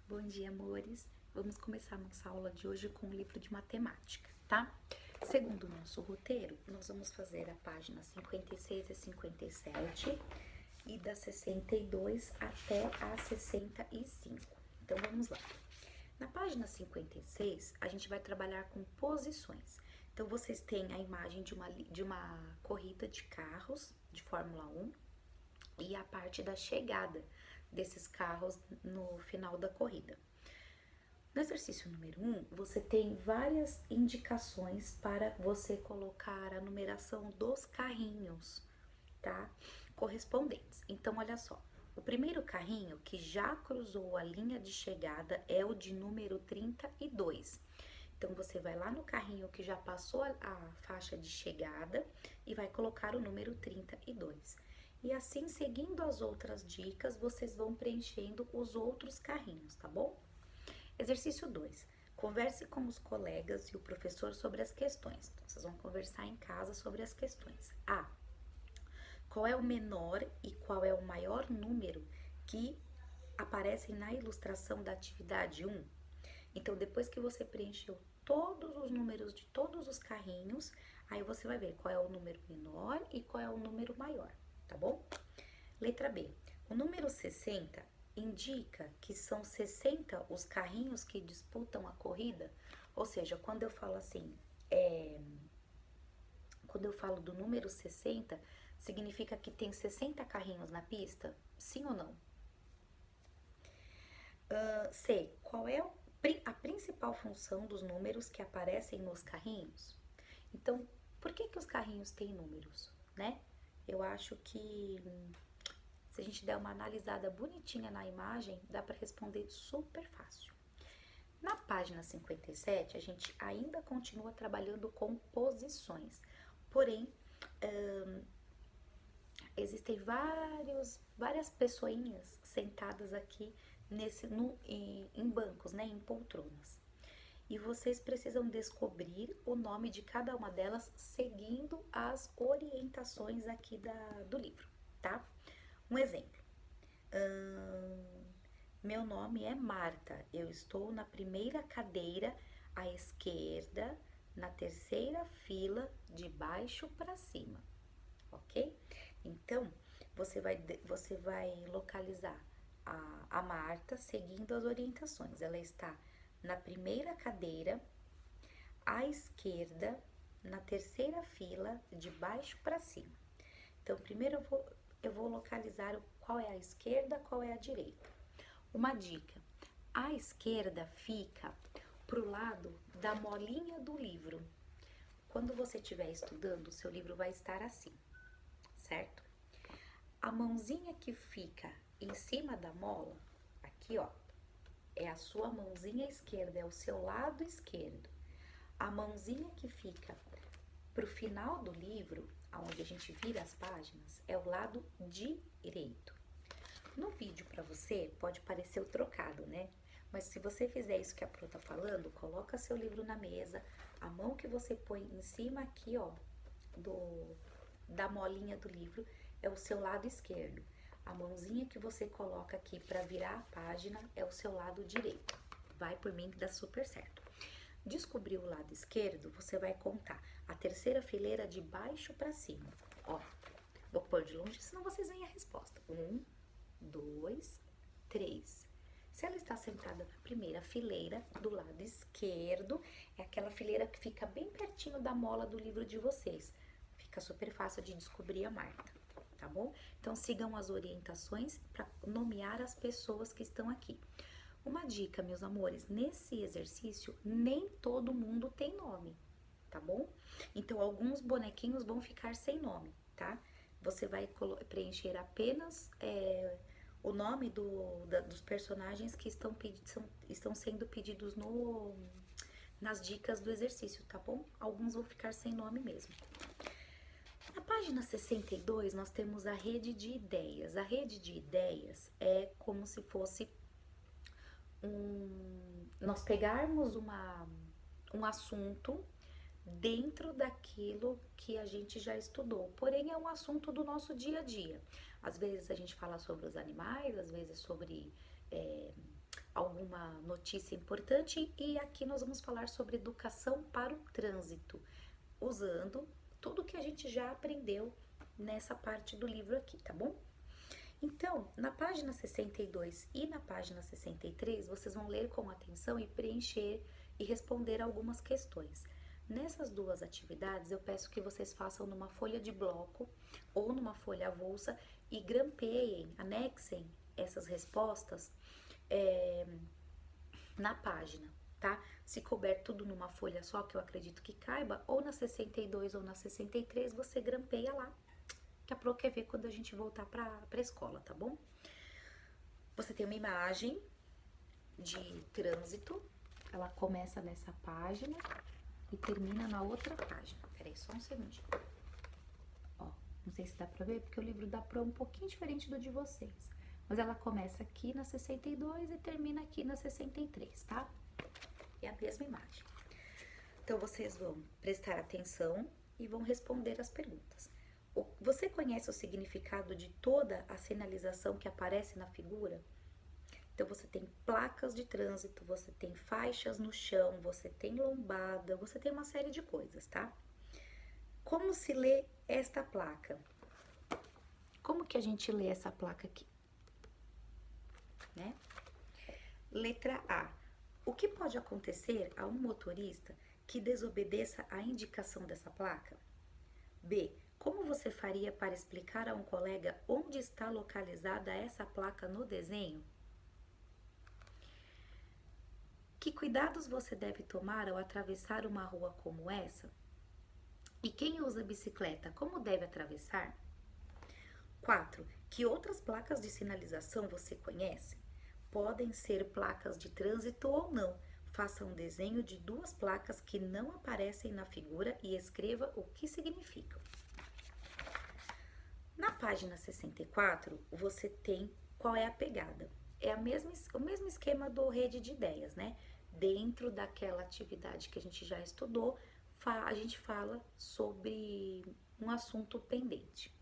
Bom dia, amores! Vamos começar nossa aula de hoje com um livro de matemática, tá? Segundo o nosso roteiro, nós vamos fazer a página 56 e 57 e da 62 até a 65. Então, vamos lá. Na página 56, a gente vai trabalhar com posições. Então, vocês têm a imagem de uma corrida de carros de Fórmula 1 e a parte da chegada desses carros no final da corrida. No exercício número 1, você tem várias indicações para você colocar a numeração dos carrinhos, tá? Correspondentes. Então, olha só. O primeiro carrinho que já cruzou a linha de chegada é o de número 32. Então, você vai lá no carrinho que já passou a faixa de chegada e vai colocar o número 32. E assim, seguindo as outras dicas, vocês vão preenchendo os outros carrinhos, tá bom? Exercício 2. Converse com os colegas e o professor sobre as questões. Então, vocês vão conversar em casa sobre as questões. A. Qual é o menor e qual é o maior número que aparecem na ilustração da atividade 1? Então, depois que você preencheu todos os números de todos os carrinhos, aí você vai ver qual é o número menor e qual é o número maior, tá bom? Letra B. O número 60 indica que são 60 os carrinhos que disputam a corrida? Ou seja, quando eu falo assim, quando eu falo do número 60, significa que tem 60 carrinhos na pista? Sim ou não? C. Qual é a principal função dos números que aparecem nos carrinhos? Então, por que os carrinhos têm números, né? Eu acho que se a gente der uma analisada bonitinha na imagem, dá para responder super fácil. Na página 57, a gente ainda continua trabalhando com posições, porém, existem várias pessoinhas sentadas aqui em bancos, né, em poltronas. E vocês precisam descobrir o nome de cada uma delas seguindo as orientações aqui do livro, tá? Um exemplo. Meu nome é Marta. Eu estou na primeira cadeira à esquerda, na terceira fila, de baixo para cima, ok? Então, você vai localizar a Marta seguindo as orientações. Ela está na primeira cadeira, à esquerda, na terceira fila, de baixo para cima. Então, primeiro eu vou localizar qual é a esquerda, qual é a direita. Uma dica: a esquerda fica pro lado da molinha do livro. Quando você estiver estudando, o seu livro vai estar assim, certo? A mãozinha que fica em cima da mola, aqui ó, é a sua mãozinha esquerda, é o seu lado esquerdo. A mãozinha que fica pro final do livro, aonde a gente vira as páginas, é o lado direito. No vídeo para você pode parecer o trocado, né? Mas se você fizer isso que a Pro tá falando, coloca seu livro na mesa, a mão que você põe em cima aqui, ó, da molinha do livro é o seu lado esquerdo. A mãozinha que você coloca aqui para virar a página é o seu lado direito. Vai por mim que dá super certo. Descobriu o lado esquerdo, você vai contar a terceira fileira de baixo para cima. Ó, vou pôr de longe, senão vocês veem a resposta. 1, 2, 3. Se ela está sentada na primeira fileira, do lado esquerdo, é aquela fileira que fica bem pertinho da mola do livro de vocês. Fica super fácil de descobrir a Marta, tá bom? Então, sigam as orientações para nomear as pessoas que estão aqui. Uma dica, meus amores, nesse exercício, nem todo mundo tem nome, tá bom? Então, alguns bonequinhos vão ficar sem nome, tá? Você vai preencher apenas o nome dos personagens que estão sendo pedidos nas dicas do exercício, tá bom? Alguns vão ficar sem nome mesmo. Na página 62, nós temos a rede de ideias. A rede de ideias é como se fosse nós pegarmos um assunto dentro daquilo que a gente já estudou, porém é um assunto do nosso dia a dia. Às vezes a gente fala sobre os animais, às vezes sobre alguma notícia importante e aqui nós vamos falar sobre educação para o trânsito, usando tudo que a gente já aprendeu nessa parte do livro aqui, tá bom? Então, na página 62 e na página 63, vocês vão ler com atenção e preencher e responder algumas questões. Nessas duas atividades, eu peço que vocês façam numa folha de bloco ou numa folha avulsa e grampeiem, anexem essas respostas na página, tá? Se couber tudo numa folha só, que eu acredito que caiba, ou na 62 ou na 63, você grampeia lá, que a Pro quer ver quando a gente voltar pra escola, tá bom? Você tem uma imagem de trânsito, ela começa nessa página e termina na outra página. Peraí, só um segundinho. Ó, não sei se dá pra ver, porque o livro da Pro é um pouquinho diferente do de vocês. Mas ela começa aqui na 62 e termina aqui na 63, tá? É a mesma imagem. Então, vocês vão prestar atenção e vão responder as perguntas. Você conhece o significado de toda a sinalização que aparece na figura? Então, você tem placas de trânsito, você tem faixas no chão, você tem lombada, você tem uma série de coisas, tá? Como se lê esta placa? Como que a gente lê essa placa aqui? Né? Letra A. O que pode acontecer a um motorista que desobedeça a indicação dessa placa? B. Como você faria para explicar a um colega onde está localizada essa placa no desenho? Que cuidados você deve tomar ao atravessar uma rua como essa? E quem usa bicicleta, como deve atravessar? 4. Que outras placas de sinalização você conhece? Podem ser placas de trânsito ou não. Faça um desenho de duas placas que não aparecem na figura e escreva o que significam. Na página 64, você tem qual é a pegada. É o mesmo esquema do rede de ideias, né? Dentro daquela atividade que a gente já estudou, a gente fala sobre um assunto pendente.